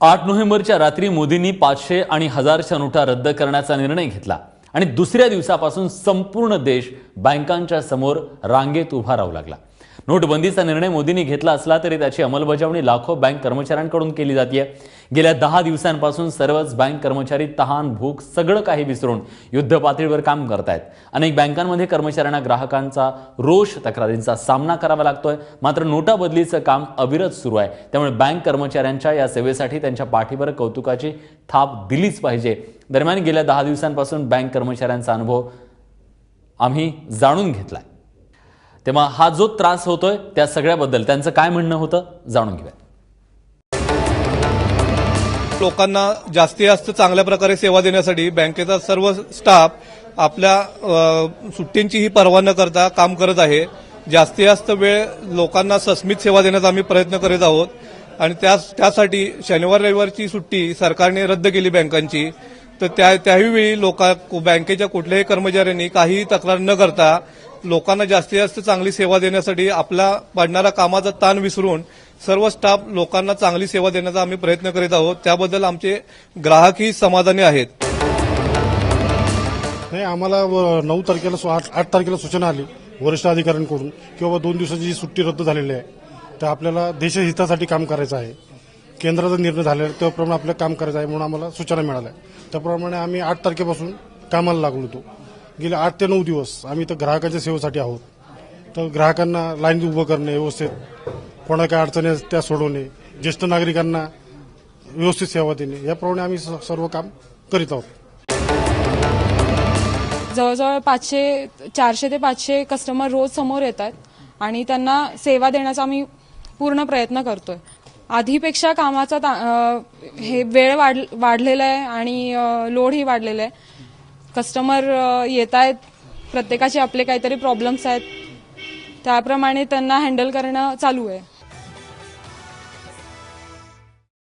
8 नोव्हेंबरच्या रात्री मोदींनी 500 आणि 1000च्या नोटा रद्द करण्याचा निर्णय घेतला आणि दुसऱ्या दिवसापासून संपूर्ण देश बँकांच्या समोर रांगेत उभा राहू लागला। नोटबंदीचा निर्णय मोदींनी घेतला असला तरी त्याची अंमलबजावणी लाखो बँक कर्मचाऱ्यांकडून केली जाते। गेल्या 10 दिवसांपासून सर्वच बँक कर्मचारी तहान भूक सगळं काही विसरून युद्ध पातळीवर काम करतायत। अनेक बँकांमध्ये कर्मचाऱ्यांना ग्राहकांचा रोष तक्रारींचा सामना करावा लागतोय। मात्र नोटा बदलीचं काम अविरत सुरू आहे, त्यामुळे बँक कर्मचाऱ्यांच्या या सेवेसाठी त्यांच्या पाठीवर कौतुकाची थाप दिलीच पाहिजे। दरम्यान गेल्या 10 दिवसांपासून बँक कर्मचाऱ्यांचा अनुभव आम्ही जाणून घेतलाय, तेव्हा हा जो त्रास होतोय त्या सगळ्याबद्दल त्यांचं काय म्हणणं होतं जाणून घेऊया। लोकांना जास्तीत जास्त चांगल्या प्रकारे सेवा देण्यासाठी बँकेचा सर्व स्टाफ आपल्या सुट्टींचीही पर्वा न करता काम करत आहे। जास्तीत जास्त वेळ लोकांना सस्मित सेवा देण्याचा आम्ही प्रयत्न करीत आहोत आणि त्यासाठी शनिवार रविवारची सुट्टी सरकारने रद्द केली बँकांची। तर त्याही बँकेच्या कुठल्याही कर्मचाऱ्यांनी काही तक्रार न करता लोकांना जास्तीत जास्त चांगली सेवा देण्यासाठी आपला पडणारा कामाचा ताण विसरून सर्व स्टाफ लोकांना चांगली सेवा देण्याचा आम्ही प्रयत्न करीत आहोत। त्याबद्दल आमचे ग्राहकही समाधानी आहेत। नाही, आम्हाला 9 तारखेला 8 तारखेला सूचना आली वरिष्ठ अधिकाऱ्यांकडून की बाबा 2 दिवसाची सुट्टी रद्द झालेली आहे, तर आपल्याला देशहितासाठी काम करायचं आहे। केंद्राचा निर्णय झालेला त्याप्रमाणे आपलं काम करायचं आहे म्हणून आम्हाला सूचना मिळाल्या। त्याप्रमाणे आम्ही 8 तारखेपासून कामाला लागलो होतो। गेले 8 ते 9 दिवस आम्ही तर ग्राहकांच्या सेवेसाठी आहोत। तर ग्राहकांना लाईन उभं करणे, व्यवस्थित कोणा काय अडचणी त्या सोडवणे, ज्येष्ठ नागरिकांना व्यवस्थित सेवा देणे, याप्रमाणे आम्ही सर्व काम करीत आहोत। जवळजवळ 400 ते 500 कस्टमर रोज समोर येतात आणि त्यांना सेवा देण्याचा आम्ही पूर्ण प्रयत्न करतोय। आधीपेक्षा कामाचा हे वेळ वाढलेला आहे आणि लोडही वाढलेला आहे। कस्टमर येत आहेत, प्रत्येकाचे आपले काहीतरी प्रॉब्लेम्स आहेत, त्याप्रमाणे त्यांना हँडल करणं चालू आहे।